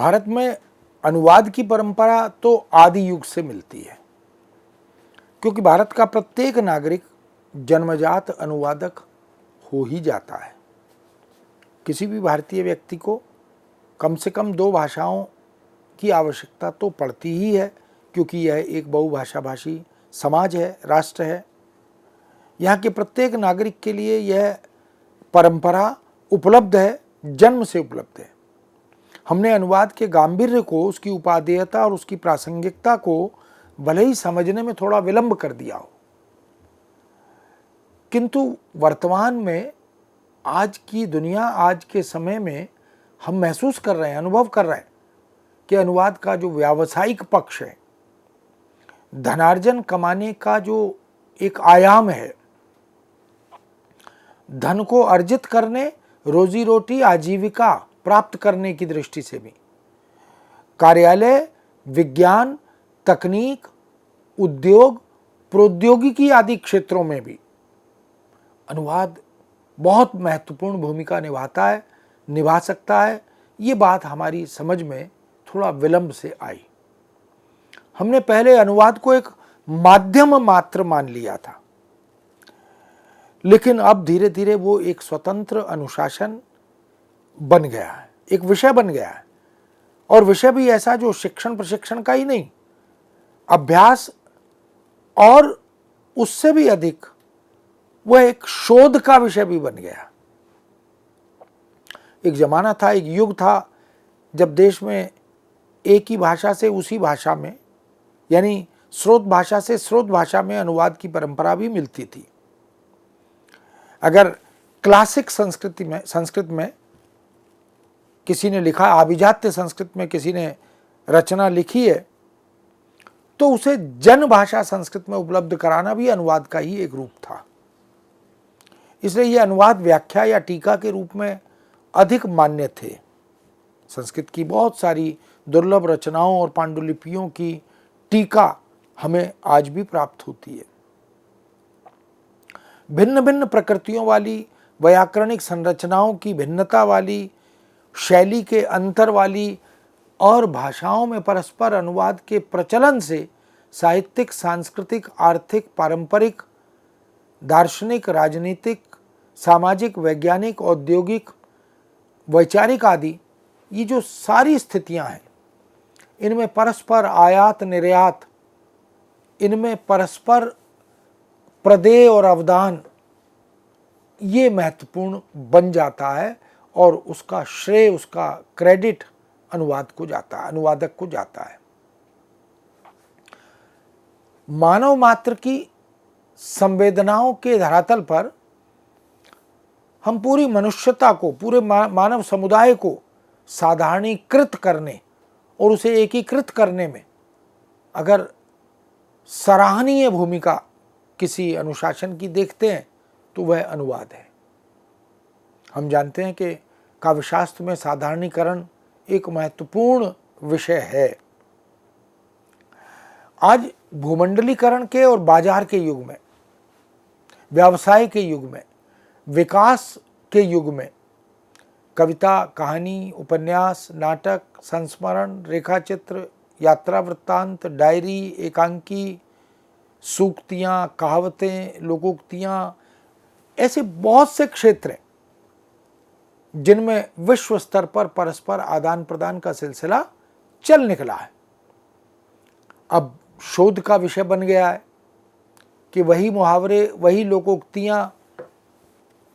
भारत में अनुवाद की परंपरा तो आदि युग से मिलती है, क्योंकि भारत का प्रत्येक नागरिक जन्मजात अनुवादक हो ही जाता है। किसी भी भारतीय व्यक्ति को कम से कम 2 भाषाओं की आवश्यकता तो पड़ती ही है, क्योंकि यह एक बहुभाषा भाषी समाज है, राष्ट्र है। यहाँ के प्रत्येक नागरिक के लिए यह परंपरा उपलब्ध है, जन्म से उपलब्ध है। हमने अनुवाद के गांभीर्य को, उसकी उपादेयता और उसकी प्रासंगिकता को भले ही समझने में थोड़ा विलंब कर दिया हो, किंतु वर्तमान में आज की दुनिया, आज के समय में हम महसूस कर रहे हैं, अनुभव कर रहे हैं कि अनुवाद का जो व्यावसायिक पक्ष है, धनार्जन कमाने का जो एक आयाम है, धन को अर्जित करने, रोजी रोटी, आजीविका प्राप्त करने की दृष्टि से भी, कार्यालय, विज्ञान, तकनीक, उद्योग, प्रौद्योगिकी आदि क्षेत्रों में भी अनुवाद बहुत महत्वपूर्ण भूमिका निभा सकता है। ये बात हमारी समझ में थोड़ा विलंब से आई। हमने पहले अनुवाद को एक माध्यम मात्र मान लिया था, लेकिन अब धीरे धीरे वो एक स्वतंत्र अनुशासन बन गया है, एक विषय बन गया है। और विषय भी ऐसा जो शिक्षण प्रशिक्षण का ही नहीं, अभ्यास और उससे भी अधिक वह एक शोध का विषय भी बन गया। एक जमाना था, एक युग था, जब देश में एक ही भाषा से उसी भाषा में, यानी स्रोत भाषा से स्रोत भाषा में अनुवाद की परंपरा भी मिलती थी। अगर क्लासिक संस्कृत में किसी ने लिखा, आभिजात्य संस्कृत में किसी ने रचना लिखी है, तो उसे जन भाषा संस्कृत में उपलब्ध कराना भी अनुवाद का ही एक रूप था। इसलिए ये अनुवाद व्याख्या या टीका के रूप में अधिक मान्य थे। संस्कृत की बहुत सारी दुर्लभ रचनाओं और पांडुलिपियों की टीका हमें आज भी प्राप्त होती है। भिन्न भिन्न प्रकृतियों वाली, व्याकरणिक संरचनाओं की भिन्नता वाली, शैली के अंतर वाली और भाषाओं में परस्पर अनुवाद के प्रचलन से साहित्यिक, सांस्कृतिक, आर्थिक, पारंपरिक, दार्शनिक, राजनीतिक, सामाजिक, वैज्ञानिक, औद्योगिक, वैचारिक आदि ये जो सारी स्थितियां हैं, इनमें परस्पर आयात निर्यात, इनमें परस्पर प्रदेय और अवदान ये महत्वपूर्ण बन जाता है और उसका श्रेय, उसका क्रेडिट अनुवाद को जाता है, अनुवादक को जाता है। मानव मात्र की संवेदनाओं के धरातल पर हम पूरी मनुष्यता को, पूरे मानव समुदाय को साधारणीकृत करने और उसे एकीकृत करने में अगर सराहनीय भूमिका किसी अनुशासन की देखते हैं तो वह अनुवाद है। हम जानते हैं कि काव्यशास्त्र में साधारणीकरण एक महत्वपूर्ण विषय है। आज भूमंडलीकरण के और बाजार के युग में, व्यवसाय के युग में, विकास के युग में कविता, कहानी, उपन्यास, नाटक, संस्मरण, रेखाचित्र, यात्रा वृत्तांत, डायरी, एकांकी, सूक्तियाँ, कहावतें, लोकोक्तियाँ, ऐसे बहुत से क्षेत्र हैं जिनमें विश्व स्तर पर परस्पर आदान प्रदान का सिलसिला चल निकला है। अब शोध का विषय बन गया है कि वही मुहावरे, वही लोकोक्तियाँ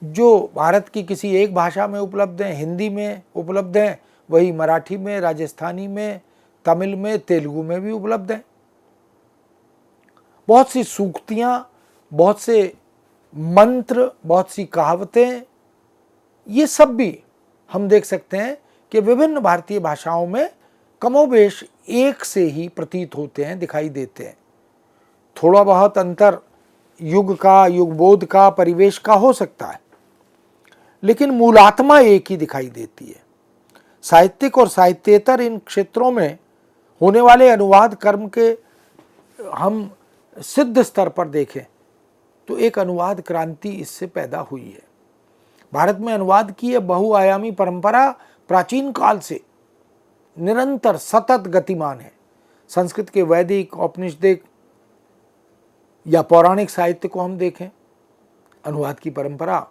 जो भारत की किसी एक भाषा में उपलब्ध हैं, हिंदी में उपलब्ध हैं, वही मराठी में, राजस्थानी में, तमिल में, तेलुगु में भी उपलब्ध हैं। बहुत सी सूक्तियाँ, बहुत से मंत्र, बहुत सी कहावतें, ये सब भी हम देख सकते हैं कि विभिन्न भारतीय भाषाओं में कमोबेश एक से ही प्रतीत होते हैं, दिखाई देते हैं। थोड़ा बहुत अंतर युग का, युगबोध का, परिवेश का हो सकता है, लेकिन मूलात्मा एक ही दिखाई देती है। साहित्यिक और साहित्येतर इन क्षेत्रों में होने वाले अनुवाद कर्म के हम सिद्ध स्तर पर देखें तो एक अनुवाद क्रांति इससे पैदा हुई है। भारत में अनुवाद की यह बहुआयामी परंपरा प्राचीन काल से निरंतर सतत गतिमान है। संस्कृत के वैदिक, औपनिषदिक या पौराणिक साहित्य को हम देखें, अनुवाद की परंपरा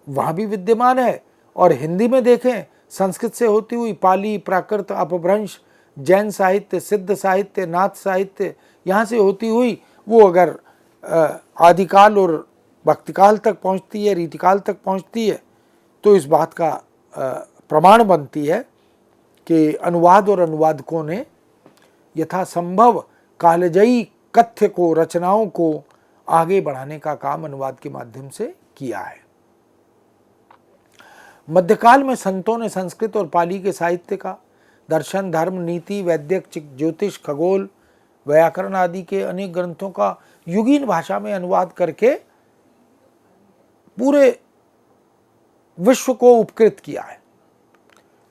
वहाँ भी विद्यमान है। और हिंदी में देखें, संस्कृत से होती हुई पाली, प्राकृत, अपभ्रंश, जैन साहित्य, सिद्ध साहित्य, नाथ साहित्य, यहाँ से होती हुई वो अगर आदिकाल और भक्तिकाल तक पहुँचती है, रीतिकाल तक पहुँचती है, तो इस बात का प्रमाण बनती है कि अनुवाद और अनुवादकों ने यथासंभव कालजयी कथ्य को, रचनाओं को आगे बढ़ाने का काम अनुवाद के माध्यम से किया है। मध्यकाल में संतों ने संस्कृत और पाली के साहित्य का दर्शन, धर्म, नीति, वैद्यक, ज्योतिष, खगोल, व्याकरण आदि के अनेक ग्रंथों का युगीन भाषा में अनुवाद करके पूरे विश्व को उपकृत किया है।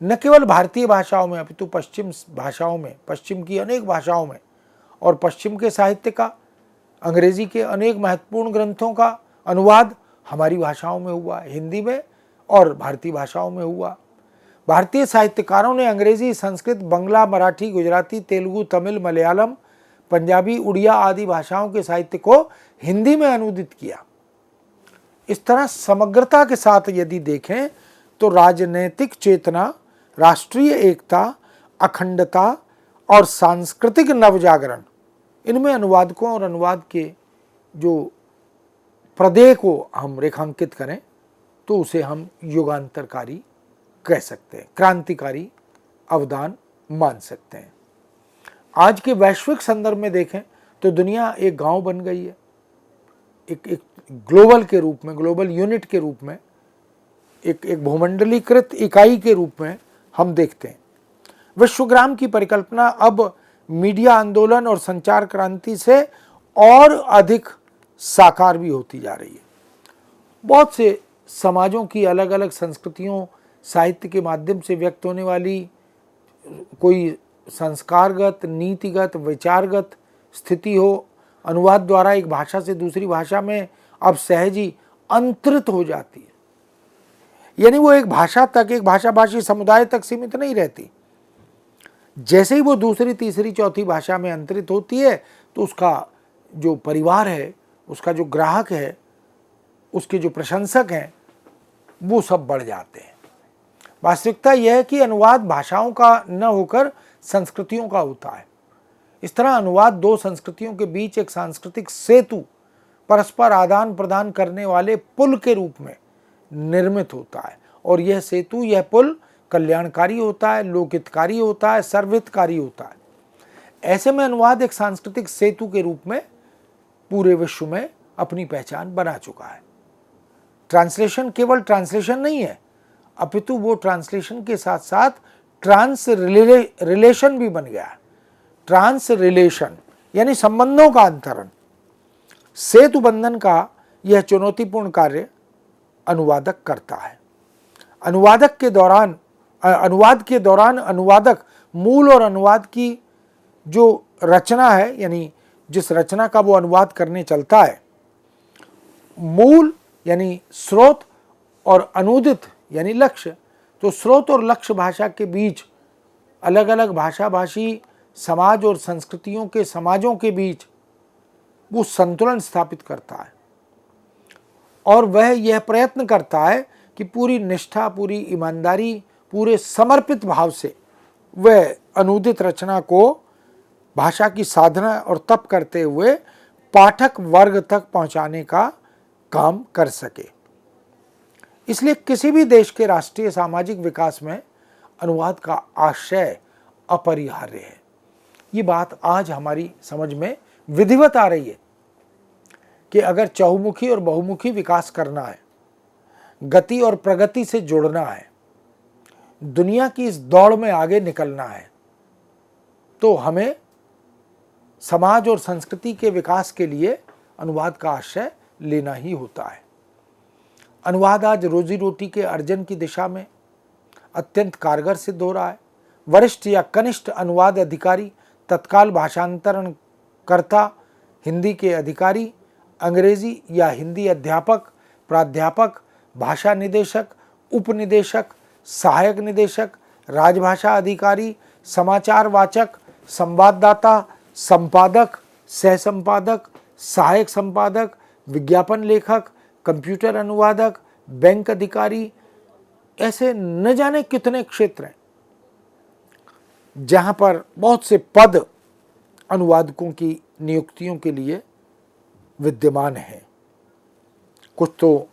न केवल भारतीय भाषाओं में अपितु पश्चिम भाषाओं में, पश्चिम की अनेक भाषाओं में और पश्चिम के साहित्य का, अंग्रेजी के अनेक महत्वपूर्ण ग्रंथों का अनुवाद हमारी भाषाओं में हुआ, हिंदी में और भारतीय भाषाओं में हुआ। भारतीय साहित्यकारों ने अंग्रेजी, संस्कृत, बंगला, मराठी, गुजराती, तेलुगु, तमिल, मलयालम, पंजाबी, उड़िया आदि भाषाओं के साहित्य को हिंदी में अनुदित किया। इस तरह समग्रता के साथ यदि देखें तो राजनैतिक चेतना, राष्ट्रीय एकता, अखंडता और सांस्कृतिक नवजागरण, इनमें अनुवादकों और अनुवाद के जो प्रदेय को हम रेखांकित करें तो उसे हम युगांतरकारी कह सकते हैं, क्रांतिकारी अवदान मान सकते हैं। आज के वैश्विक संदर्भ में देखें तो दुनिया एक गांव बन गई है, एक ग्लोबल के रूप में, ग्लोबल यूनिट के रूप में, एक भूमंडलीकृत इकाई के रूप में हम देखते हैं। विश्वग्राम की परिकल्पना अब मीडिया आंदोलन और संचार क्रांति से और अधिक साकार भी होती जा रही है। बहुत से समाजों की अलग अलग संस्कृतियों, साहित्य के माध्यम से व्यक्त होने वाली कोई संस्कारगत, नीतिगत, विचारगत स्थिति हो, अनुवाद द्वारा एक भाषा से दूसरी भाषा में अब सहज ही अंतरित हो जाती है। यानी वो एक भाषा तक, एक भाषाभाषी समुदाय तक सीमित नहीं रहती। जैसे ही वो दूसरी, तीसरी, चौथी भाषा में अंतरित होती है तो उसका जो परिवार है, उसका जो ग्राहक है, उसके जो प्रशंसक हैं, वो सब बढ़ जाते हैं। वास्तविकता यह है कि अनुवाद भाषाओं का न होकर संस्कृतियों का होता है। इस तरह अनुवाद दो संस्कृतियों के बीच एक सांस्कृतिक सेतु, परस्पर आदान प्रदान करने वाले पुल के रूप में निर्मित होता है। और यह सेतु, यह पुल कल्याणकारी होता है, लोकहितकारी होता है, सर्वहितकारी होता है। ऐसे में अनुवाद एक सांस्कृतिक सेतु के रूप में पूरे विश्व में अपनी पहचान बना चुका है। ट्रांसलेशन केवल ट्रांसलेशन नहीं है, अपितु वो ट्रांसलेशन के साथ साथ ट्रांस रिलेशन भी बन गया है। ट्रांस रिलेशन यानी संबंधों का अंतरण, सेतु बंधन का यह चुनौतीपूर्ण कार्य अनुवादक करता है। अनुवाद के दौरान अनुवादक मूल और अनुवाद की जो रचना है, यानी जिस रचना का वो अनुवाद करने चलता है, मूल यानी स्रोत और अनुदित यानी लक्ष्य, तो स्रोत और लक्ष्य भाषा के बीच अलग अलग भाषाभाषी समाज और संस्कृतियों के समाजों के बीच वो संतुलन स्थापित करता है। और वह यह प्रयत्न करता है कि पूरी निष्ठा, पूरी ईमानदारी, पूरे समर्पित भाव से वह अनुदित रचना को भाषा की साधना और तप करते हुए पाठक वर्ग तक पहुंचाने का काम कर सके। इसलिए किसी भी देश के राष्ट्रीय सामाजिक विकास में अनुवाद का आशय अपरिहार्य है। ये बात आज हमारी समझ में विधिवत आ रही है कि अगर चहुमुखी और बहुमुखी विकास करना है, गति और प्रगति से जुड़ना है, दुनिया की इस दौड़ में आगे निकलना है, तो हमें समाज और संस्कृति के विकास के लिए अनुवाद का आश्रय लेना ही होता है। अनुवाद आज रोजी रोटी के अर्जन की दिशा में अत्यंत कारगर सिद्ध हो रहा है। वरिष्ठ या कनिष्ठ अनुवाद अधिकारी, तत्काल भाषांतरण कर्ता, हिंदी के अधिकारी, अंग्रेजी या हिंदी अध्यापक, प्राध्यापक, भाषा निदेशक, उपनिदेशक, सहायक निदेशक, राजभाषा अधिकारी, समाचार वाचक, संवाददाता, संपादक, सह संपादक, सहायक संपादक, विज्ञापन लेखक, कंप्यूटर अनुवादक, बैंक अधिकारी, ऐसे न जाने कितने क्षेत्र हैं जहां पर बहुत से पद अनुवादकों की नियुक्तियों के लिए विद्यमान हैं। कुछ तो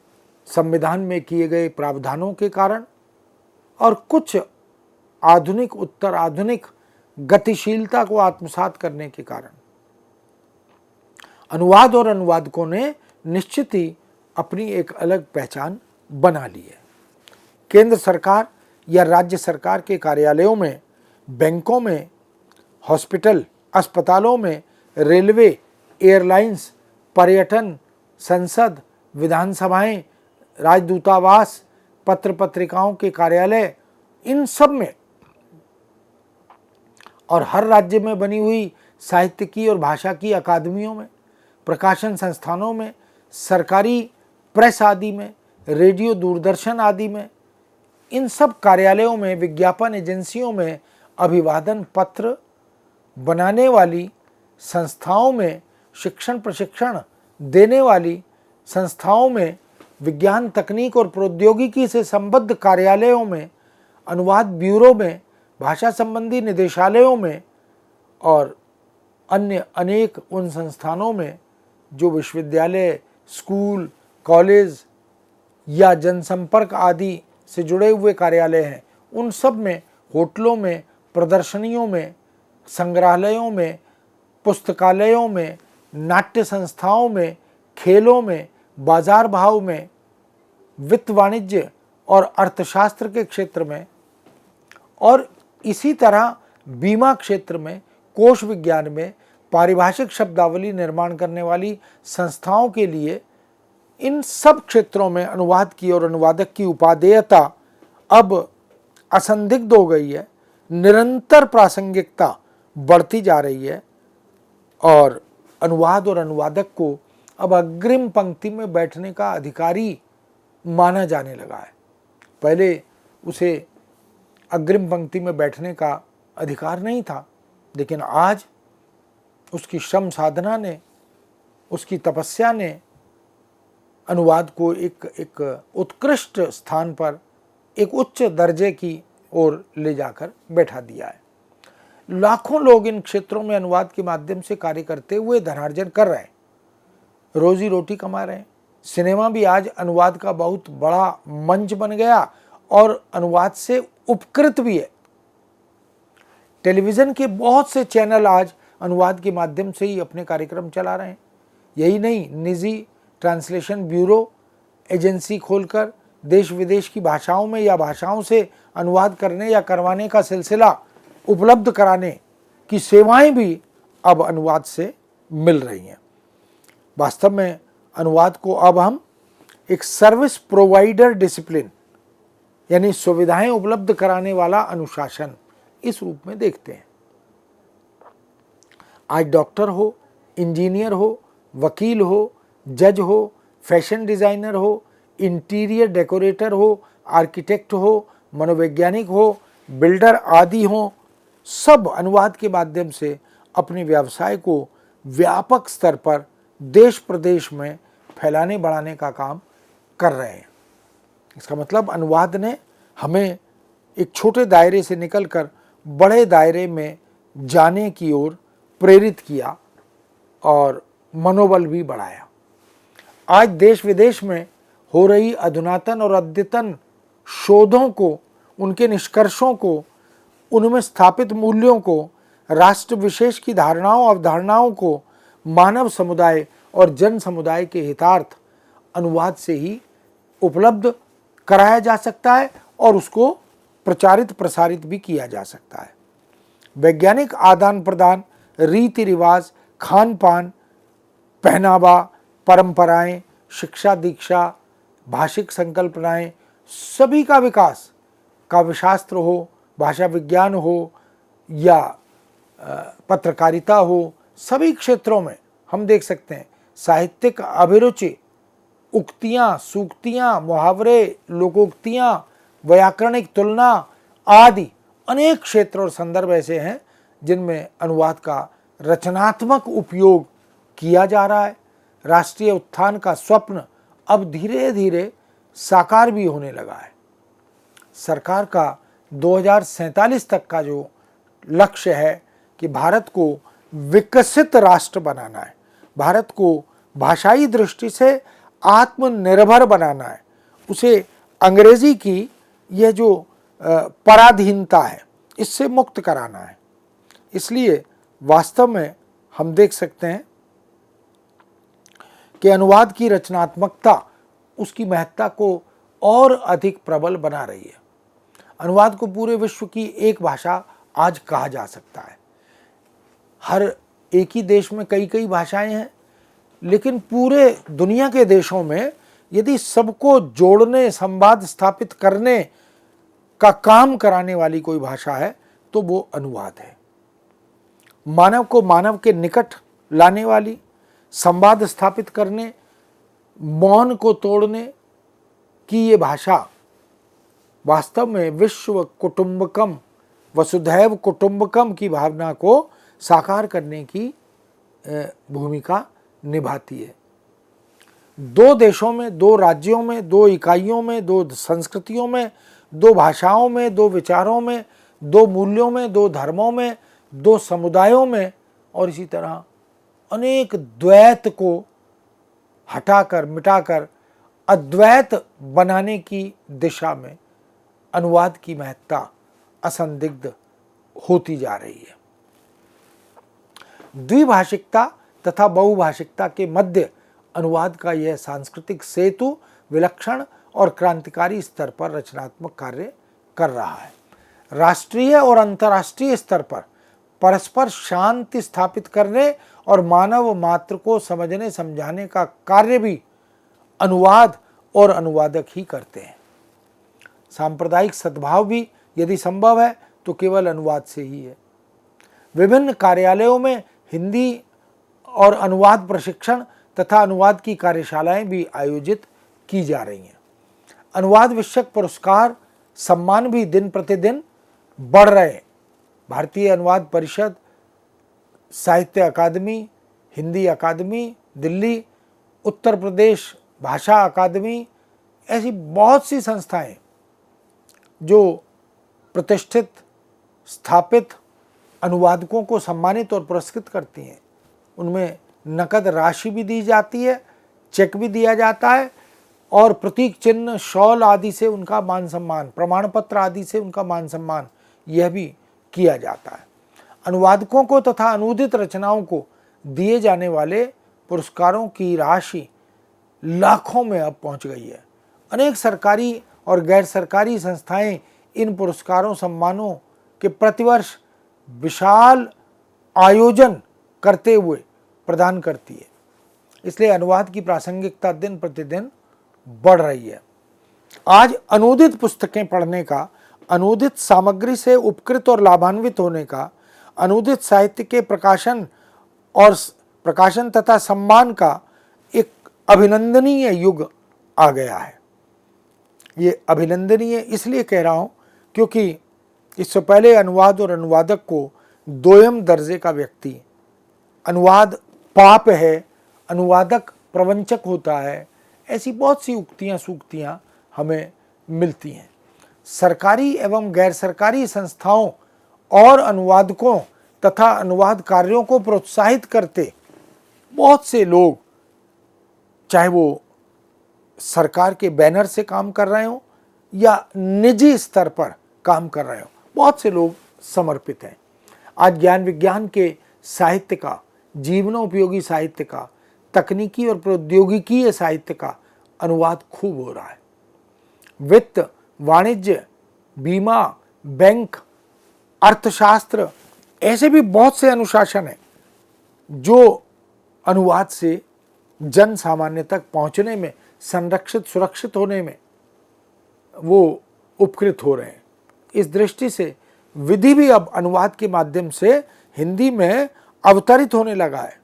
संविधान में किए गए प्रावधानों के कारण और कुछ आधुनिक उत्तर आधुनिक गतिशीलता को आत्मसात करने के कारण अनुवाद और अनुवादकों ने निश्चित ही अपनी एक अलग पहचान बना ली है। केंद्र सरकार या राज्य सरकार के कार्यालयों में, बैंकों में, हॉस्पिटल, अस्पतालों में, रेलवे, एयरलाइंस, पर्यटन, संसद, विधानसभाएं, राजदूतावास, पत्र पत्रिकाओं के कार्यालय, इन सब में और हर राज्य में बनी हुई साहित्य की और भाषा की अकादमियों में, प्रकाशन संस्थानों में, सरकारी प्रेस आदि में, रेडियो दूरदर्शन आदि में, इन सब कार्यालयों में, विज्ञापन एजेंसियों में, अभिवादन पत्र बनाने वाली संस्थाओं में, शिक्षण प्रशिक्षण देने वाली संस्थाओं में, विज्ञान तकनीक और प्रौद्योगिकी से संबद्ध कार्यालयों में, अनुवाद ब्यूरो में, भाषा संबंधी निदेशालयों में और अन्य अनेक उन संस्थानों में जो विश्वविद्यालय, स्कूल, कॉलेज या जनसंपर्क आदि से जुड़े हुए कार्यालय हैं, उन सब में, होटलों में, प्रदर्शनियों में, संग्रहालयों में, पुस्तकालयों में, नाट्य संस्थाओं में, खेलों में, बाजार भाव में, वित्त वाणिज्य और अर्थशास्त्र के क्षेत्र में और इसी तरह बीमा क्षेत्र में, कोश विज्ञान में, पारिभाषिक शब्दावली निर्माण करने वाली संस्थाओं के लिए इन सब क्षेत्रों में अनुवाद की और अनुवादक की उपादेयता अब असंदिग्ध हो गई है, निरंतर प्रासंगिकता बढ़ती जा रही है और अनुवाद और अनुवादक को अब अग्रिम पंक्ति में बैठने का अधिकारी माना जाने लगा है। पहले उसे अग्रिम पंक्ति में बैठने का अधिकार नहीं था, लेकिन आज उसकी श्रम साधना ने, उसकी तपस्या ने अनुवाद को एक उत्कृष्ट स्थान पर, एक उच्च दर्जे की ओर ले जाकर बैठा दिया है। लाखों लोग इन क्षेत्रों में अनुवाद के माध्यम से कार्य करते हुए धनार्जन कर रहे हैं, रोजी रोटी कमा रहे हैं। सिनेमा भी आज अनुवाद का बहुत बड़ा मंच बन गया और अनुवाद से उपकृत भी है। टेलीविज़न के बहुत से चैनल आज अनुवाद के माध्यम से ही अपने कार्यक्रम चला रहे हैं। यही नहीं, निजी ट्रांसलेशन ब्यूरो एजेंसी खोलकर देश विदेश की भाषाओं में या भाषाओं से अनुवाद करने या करवाने का सिलसिला उपलब्ध कराने की सेवाएं भी अब अनुवाद से मिल रही हैं। वास्तव में अनुवाद को अब हम एक सर्विस प्रोवाइडर डिसिप्लिन यानी सुविधाएं उपलब्ध कराने वाला अनुशासन इस रूप में देखते हैं। आज डॉक्टर हो, इंजीनियर हो, वकील हो, जज हो, फैशन डिज़ाइनर हो, इंटीरियर डेकोरेटर हो, आर्किटेक्ट हो, मनोवैज्ञानिक हो, बिल्डर आदि हो, सब अनुवाद के माध्यम से अपने व्यवसाय को व्यापक स्तर पर देश प्रदेश में फैलाने बढ़ाने का काम कर रहे हैं। इसका मतलब अनुवाद ने हमें एक छोटे दायरे से निकलकर बड़े दायरे में जाने की ओर प्रेरित किया और मनोबल भी बढ़ाया। आज देश विदेश में हो रही अधुनातन और अद्यतन शोधों को, उनके निष्कर्षों को, उनमें स्थापित मूल्यों को, राष्ट्र विशेष की धारणाओं अवधारणाओं को मानव समुदाय और जन समुदाय के हितार्थ अनुवाद से ही उपलब्ध कराया जा सकता है और उसको प्रचारित प्रसारित भी किया जा सकता है। वैज्ञानिक आदान प्रदान, रीति रिवाज, खान पान, पहनावा, परंपराएं, शिक्षा दीक्षा, भाषिक संकल्पनाएं, सभी का विकास, काव्यशास्त्र हो, भाषा विज्ञान हो या पत्रकारिता हो, सभी क्षेत्रों में हम देख सकते हैं साहित्यिक अभिरुचि, उक्तियाँ, सूक्तियाँ, मुहावरे, लोकोक्तियाँ, व्याकरणिक तुलना आदि अनेक क्षेत्र और संदर्भ ऐसे हैं जिनमें अनुवाद का रचनात्मक उपयोग किया जा रहा है। राष्ट्रीय उत्थान का स्वप्न अब धीरे धीरे साकार भी होने लगा है। सरकार का 2047 तक का जो लक्ष्य है कि भारत को विकसित राष्ट्र बनाना है, भारत को भाषाई दृष्टि से आत्मनिर्भर बनाना है, उसे अंग्रेजी की यह जो पराधीनता है इससे मुक्त कराना है। इसलिए वास्तव में हम देख सकते हैं कि अनुवाद की रचनात्मकता उसकी महत्ता को और अधिक प्रबल बना रही है। अनुवाद को पूरे विश्व की एक भाषा आज कहा जा सकता है। हर एक ही देश में कई कई भाषाएं हैं, लेकिन पूरे दुनिया के देशों में यदि सबको जोड़ने, संवाद स्थापित करने का काम कराने वाली कोई भाषा है तो वो अनुवाद है। मानव को मानव के निकट लाने वाली, संवाद स्थापित करने, मौन को तोड़ने की ये भाषा वास्तव में विश्व कुटुंबकम, वसुधैव कुटुंबकम की भावना को साकार करने की भूमिका निभाती है। दो देशों में, दो राज्यों में, दो इकाइयों में, दो संस्कृतियों में, दो भाषाओं में, दो विचारों में, दो मूल्यों में, दो धर्मों में, दो समुदायों में और इसी तरह अनेक द्वैत को हटाकर, मिटाकर अद्वैत बनाने की दिशा में अनुवाद की महत्ता असंदिग्ध होती जा रही है। द्विभाषिकता तथा बहुभाषिकता के मध्य अनुवाद का यह सांस्कृतिक सेतु विलक्षण और क्रांतिकारी स्तर पर रचनात्मक कार्य कर रहा है। राष्ट्रीय और अंतर्राष्ट्रीय स्तर पर परस्पर शांति स्थापित करने और मानव मात्र को समझने समझाने का कार्य भी अनुवाद और अनुवादक ही करते हैं। सांप्रदायिक सद्भाव भी यदि संभव है तो केवल अनुवाद से ही है। विभिन्न कार्यालयों में हिंदी और अनुवाद प्रशिक्षण तथा अनुवाद की कार्यशालाएं भी आयोजित की जा रही हैं। अनुवाद विषयक पुरस्कार सम्मान भी दिन प्रतिदिन बढ़ रहे हैं। भारतीय अनुवाद परिषद, साहित्य अकादमी, हिंदी अकादमी दिल्ली, उत्तर प्रदेश भाषा अकादमी, ऐसी बहुत सी संस्थाएं जो प्रतिष्ठित स्थापित अनुवादकों को सम्मानित और पुरस्कृत करती हैं। उनमें नकद राशि भी दी जाती है, चेक भी दिया जाता है और प्रतीक चिन्ह, शॉल आदि से उनका मान सम्मान, प्रमाण पत्र आदि से उनका मान सम्मान यह भी किया जाता है। अनुवादकों को तथा अनुदित रचनाओं को दिए जाने वाले पुरस्कारों की राशि लाखों में अब पहुंच गई है। अनेक सरकारी और गैर सरकारी संस्थाएं इन पुरस्कारों सम्मानों के प्रतिवर्ष विशाल आयोजन करते हुए प्रदान करती है। इसलिए अनुवाद की प्रासंगिकता दिन प्रतिदिन बढ़ रही है। आज अनुदित पुस्तकें पढ़ने का, अनुदित सामग्री से उपकृत और लाभान्वित होने का, अनुदित साहित्य के प्रकाशन तथा सम्मान का एक अभिनंदनीय युग आ गया है। ये अभिनंदनीय इसलिए कह रहा हूँ क्योंकि इससे पहले अनुवाद और अनुवादक को दोयम दर्जे का व्यक्ति, अनुवाद पाप है, अनुवादक प्रवंचक होता है, ऐसी बहुत सी उक्तियाँ सूक्तियाँ हमें मिलती हैं। सरकारी एवं गैर सरकारी संस्थाओं और अनुवादकों तथा अनुवाद कार्यों को प्रोत्साहित करते बहुत से लोग, चाहे वो सरकार के बैनर से काम कर रहे हों या निजी स्तर पर काम कर रहे हों, बहुत से लोग समर्पित हैं। आज ज्ञान विज्ञान के साहित्य का, जीवनोपयोगी साहित्य का, तकनीकी और प्रौद्योगिकीय साहित्य का अनुवाद खूब हो रहा है। वित्त, वाणिज्य, बीमा, बैंक, अर्थशास्त्र, ऐसे भी बहुत से अनुशासन हैं जो अनुवाद से जन सामान्य तक पहुंचने में, संरक्षित सुरक्षित होने में वो उपकृत हो रहे हैं। इस दृष्टि से विधि भी अब अनुवाद के माध्यम से हिंदी में अवतरित होने लगा है।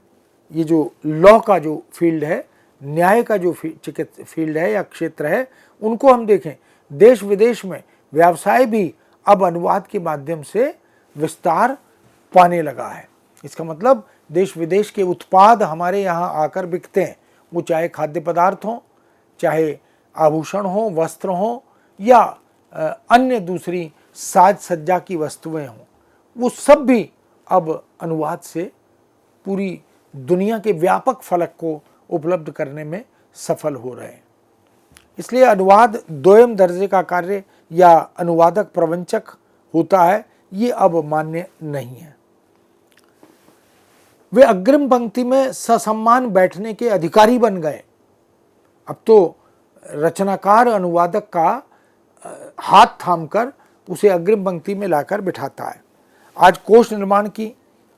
ये जो लॉ का जो फील्ड है, न्याय का जो फील्ड है या क्षेत्र है, उनको हम देखें, देश विदेश में व्यवसाय भी अब अनुवाद के माध्यम से विस्तार पाने लगा है। इसका मतलब देश विदेश के उत्पाद हमारे यहाँ आकर बिकते हैं, वो चाहे खाद्य पदार्थ हों, चाहे आभूषण हो, वस्त्र हो, या अन्य दूसरी साज सज्जा की वस्तुएं हों, वो सब भी अब अनुवाद से पूरी दुनिया के व्यापक फलक को उपलब्ध करने में सफल हो रहे हैं। इसलिए अनुवाद दोयम दर्जे का कार्य या अनुवादक प्रवंचक होता है, ये अब मान्य नहीं है। वे अग्रिम पंक्ति में ससम्मान बैठने के अधिकारी बन गए। अब तो रचनाकार अनुवादक का हाथ थामकर उसे अग्रिम पंक्ति में लाकर बिठाता है। आज कोश निर्माण की,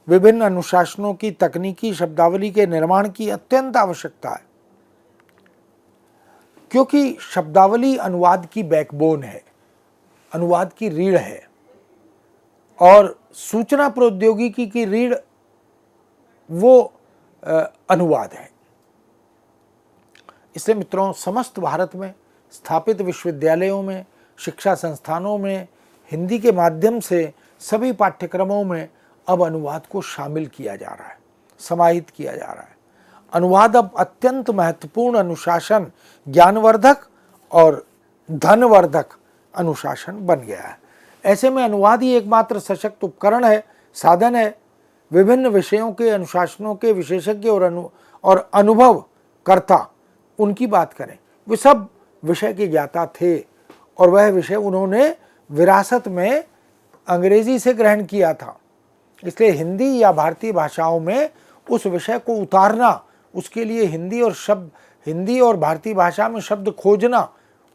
विभिन्न अनुशासनों की, तकनीकी शब्दावली के निर्माण की अत्यंत आवश्यकता है, क्योंकि शब्दावली अनुवाद की बैकबोन है, अनुवाद की रीढ़ है, और सूचना प्रौद्योगिकी की रीढ़ वो अनुवाद है। इसलिए मित्रों, समस्त भारत में स्थापित विश्वविद्यालयों में, शिक्षा संस्थानों में हिंदी के माध्यम से सभी पाठ्यक्रमों में अब अनुवाद को शामिल किया जा रहा है, समाहित किया जा रहा है। अनुवाद अब अत्यंत महत्वपूर्ण अनुशासन, ज्ञानवर्धक और धनवर्धक अनुशासन बन गया है। ऐसे में अनुवाद ही एकमात्र सशक्त उपकरण है, साधन है। विभिन्न विषयों के, अनुशासनों के विशेषज्ञ और अनुभवकर्ता उनकी बात करें, वे सब विषय के ज्ञाता थे, और वह विषय उन्होंने विरासत में अंग्रेजी से ग्रहण किया था। इसलिए हिंदी या भारतीय भाषाओं में उस विषय को उतारना, उसके लिए हिंदी और भारतीय भाषा में शब्द खोजना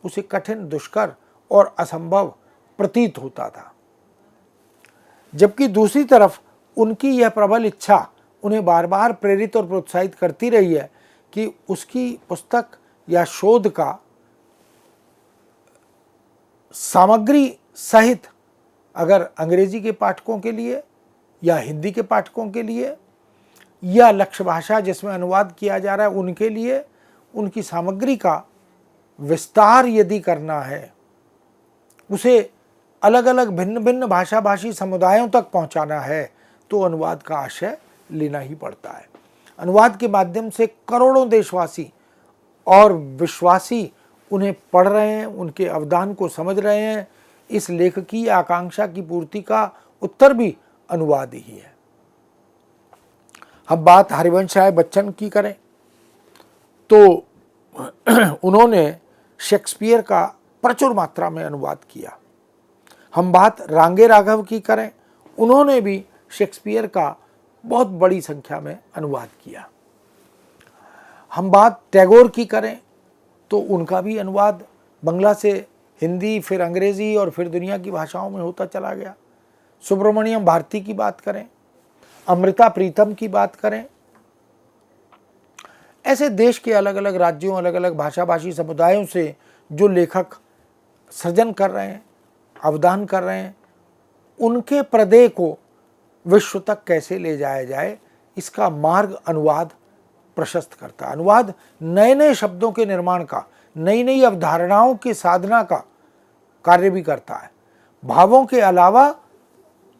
उसे कठिन, दुष्कर और असंभव प्रतीत होता था। जबकि दूसरी तरफ उनकी यह प्रबल इच्छा उन्हें बार बार प्रेरित और प्रोत्साहित करती रही है कि उसकी पुस्तक या शोध का सामग्री सहित अगर अंग्रेजी के पाठकों के लिए या हिंदी के पाठकों के लिए या लक्ष्य भाषा जिसमें अनुवाद किया जा रहा है उनके लिए, उनकी सामग्री का विस्तार यदि करना है, उसे अलग अलग भिन्न भिन्न भाषा भाषी समुदायों तक पहुंचाना है, तो अनुवाद का आशय लेना ही पड़ता है। अनुवाद के माध्यम से करोड़ों देशवासी और विश्वासी उन्हें पढ़ रहे हैं, उनके अवदान को समझ रहे हैं। इस लेखकीय आकांक्षा की पूर्ति का उत्तर भी अनुवाद ही है। हम बात हरिवंश राय बच्चन की करें तो उन्होंने शेक्सपियर का प्रचुर मात्रा में अनुवाद किया। हम बात रांगे राघव की करें, उन्होंने भी शेक्सपियर का बहुत बड़ी संख्या में अनुवाद किया। हम बात टैगोर की करें तो उनका भी अनुवाद बंगला से हिंदी, फिर अंग्रेजी और फिर दुनिया की भाषाओं में होता चला गया। सुब्रमण्यम भारती की बात करें, अमृता प्रीतम की बात करें, ऐसे देश के अलग अलग राज्यों, अलग अलग भाषा भाषी समुदायों से जो लेखक सृजन कर रहे हैं, अवदान कर रहे हैं, उनके प्रदेय को विश्व तक कैसे ले जाया जाए, इसका मार्ग अनुवाद प्रशस्त करता है। अनुवाद नए नए शब्दों के निर्माण का, नई नई अवधारणाओं की साधना का कार्य भी करता है। भावों के अलावा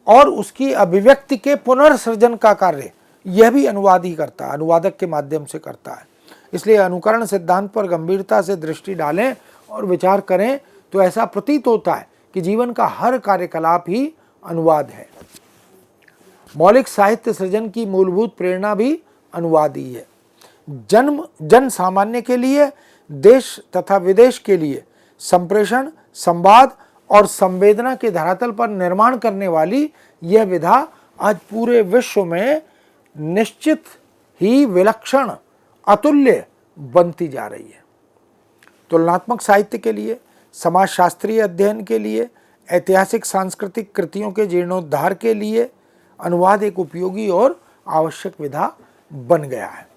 और उसकी अभिव्यक्ति के पुनर्सृजन का कार्य यह भी अनुवाद ही करता है, अनुवादक के माध्यम से करता है। इसलिए अनुकरण सिद्धांत पर गंभीरता से दृष्टि डालें और विचार करें तो ऐसा प्रतीत होता है कि जीवन का हर कार्यकलाप ही अनुवाद है। मौलिक साहित्य सृजन की मूलभूत प्रेरणा भी अनुवाद ही है। जन सामान्य के लिए, देश तथा विदेश के लिए संप्रेषण, संवाद और संवेदना के धरातल पर निर्माण करने वाली यह विधा आज पूरे विश्व में निश्चित ही विलक्षण, अतुल्य बनती जा रही है। तुलनात्मक साहित्य के लिए, समाजशास्त्रीय अध्ययन के लिए, ऐतिहासिक सांस्कृतिक कृतियों के जीर्णोद्धार के लिए अनुवाद एक उपयोगी और आवश्यक विधा बन गया है।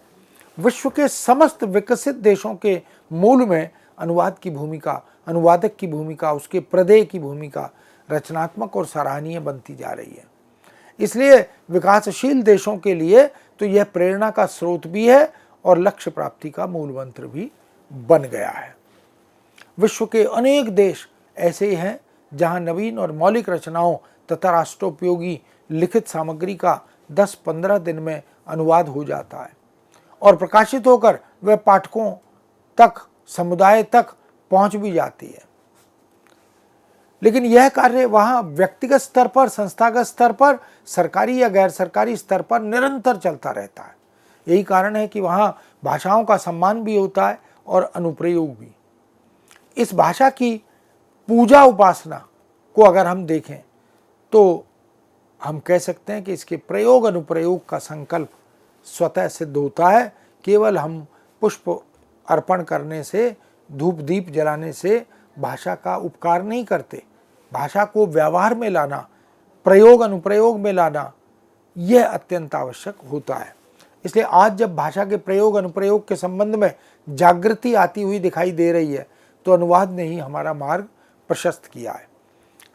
विश्व के समस्त विकसित देशों के मूल में अनुवाद की भूमिका, अनुवादक की भूमिका, उसके प्रदेय की भूमिका रचनात्मक और सराहनीय बनती जा रही है। इसलिए विकासशील देशों के लिए तो यह प्रेरणा का स्रोत भी है और लक्ष्य प्राप्ति का मूल मंत्र भी बन गया है। विश्व के अनेक देश ऐसे हैं जहां नवीन और मौलिक रचनाओं तथा राष्ट्रोपयोगी लिखित सामग्री का 10-15 दिन में अनुवाद हो जाता है और प्रकाशित होकर वह पाठकों तक, समुदाय तक पहुंच भी जाती है। लेकिन यह कार्य वहां व्यक्तिगत स्तर पर, संस्थागत स्तर पर, सरकारी या गैर सरकारी स्तर पर निरंतर चलता रहता है। यही कारण है कि वहां भाषाओं का सम्मान भी होता है और अनुप्रयोग भी। इस भाषा की पूजा उपासना को अगर हम देखें तो हम कह सकते हैं कि इसके प्रयोग अनुप्रयोग का संकल्प स्वतः सिद्ध होता है। केवल हम पुष्प अर्पण करने से, धूप दीप जलाने से भाषा का उपकार नहीं करते। भाषा को व्यवहार में लाना, प्रयोग अनुप्रयोग में लाना, यह अत्यंत आवश्यक होता है। इसलिए आज जब भाषा के प्रयोग अनुप्रयोग के संबंध में जागृति आती हुई दिखाई दे रही है तो अनुवाद ने ही हमारा मार्ग प्रशस्त किया है।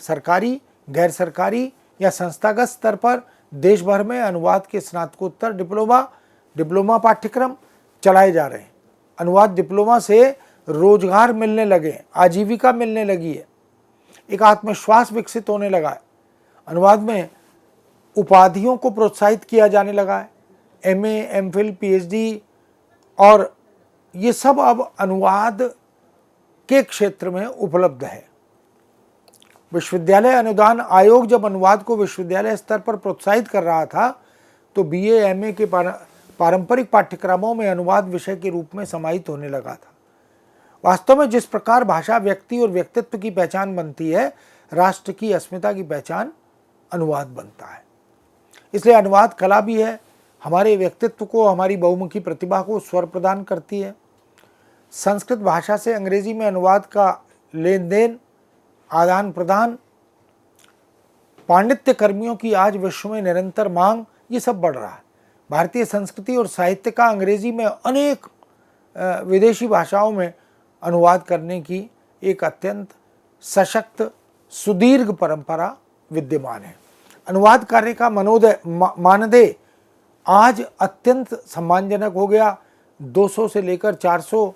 सरकारी, गैर सरकारी या संस्थागत स्तर पर देश भर में अनुवाद के स्नातकोत्तर डिप्लोमा पाठ्यक्रम चलाए जा रहे हैं। अनुवाद डिप्लोमा से रोजगार मिलने लगे, आजीविका मिलने लगी है, एक आत्मविश्वास विकसित होने लगा है। अनुवाद में उपाधियों को प्रोत्साहित किया जाने लगा है। MA, MPhil, PhD और ये सब अब अनुवाद के क्षेत्र में उपलब्ध है। विश्वविद्यालय अनुदान आयोग जब अनुवाद को विश्वविद्यालय स्तर पर प्रोत्साहित कर रहा था तो BA, MA के पारंपरिक पाठ्यक्रमों में अनुवाद विषय के रूप में समाहित होने लगा था। वास्तव में जिस प्रकार भाषा व्यक्ति और व्यक्तित्व की पहचान बनती है, राष्ट्र की अस्मिता की पहचान अनुवाद बनता है। इसलिए अनुवाद कला भी है, हमारे व्यक्तित्व को, हमारी बहुमुखी प्रतिभा को स्वर प्रदान करती है। संस्कृत भाषा से अंग्रेजी में अनुवाद का लेन देन, आदान प्रदान, पांडित्य कर्मियों की आज विश्व में निरंतर मांग, ये सब बढ़ रहा है। भारतीय संस्कृति और साहित्य का अंग्रेजी में अनेक विदेशी भाषाओं में अनुवाद करने की एक अत्यंत सशक्त, सुदीर्घ परंपरा विद्यमान है। अनुवाद कार्य का मानदेय आज अत्यंत सम्मानजनक हो गया। 200 से लेकर 400,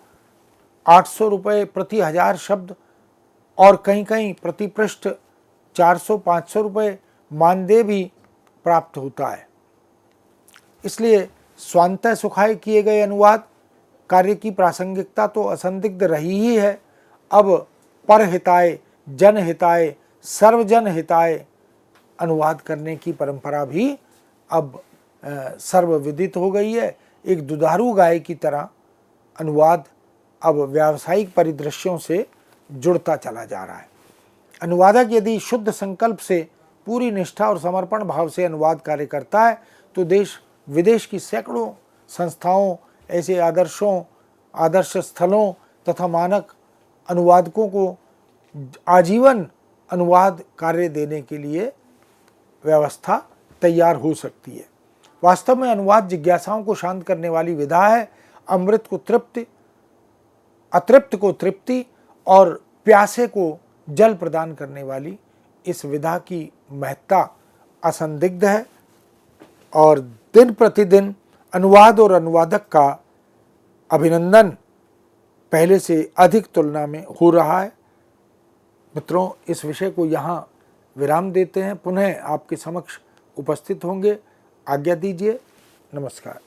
800 रुपये प्रति 1000 शब्द और कहीं कहीं प्रति पृष्ठ 400-500 रुपये मानदेय भी प्राप्त होता है। इसलिए स्वांतः सुखाय किए गए अनुवाद कार्य की प्रासंगिकता तो असंदिग्ध रही ही है। अब परहिताय, जनहिताय, सर्वजन हिताय अनुवाद करने की परंपरा भी अब सर्वविदित हो गई है। एक दुधारू गाय की तरह अनुवाद अब व्यावसायिक परिदृश्यों से जुड़ता चला जा रहा है। अनुवादक यदि शुद्ध संकल्प से, पूरी निष्ठा और समर्पण भाव से अनुवाद कार्य करता है तो देश विदेश की सैकड़ों संस्थाओं, ऐसे आदर्श स्थलों तथा मानक अनुवादकों को आजीवन अनुवाद कार्य देने के लिए व्यवस्था तैयार हो सकती है। वास्तव में अनुवाद जिज्ञासाओं को शांत करने वाली विधा है। अमृत को तृप्ति, अतृप्त को तृप्ति और प्यासे को जल प्रदान करने वाली इस विधा की महत्ता असंदिग्ध है और दिन प्रतिदिन अनुवाद और अनुवादक का अभिनंदन पहले से अधिक तुलना में हो रहा है। मित्रों, इस विषय को यहाँ विराम देते हैं। पुनः आपके समक्ष उपस्थित होंगे। आज्ञा दीजिए। नमस्कार।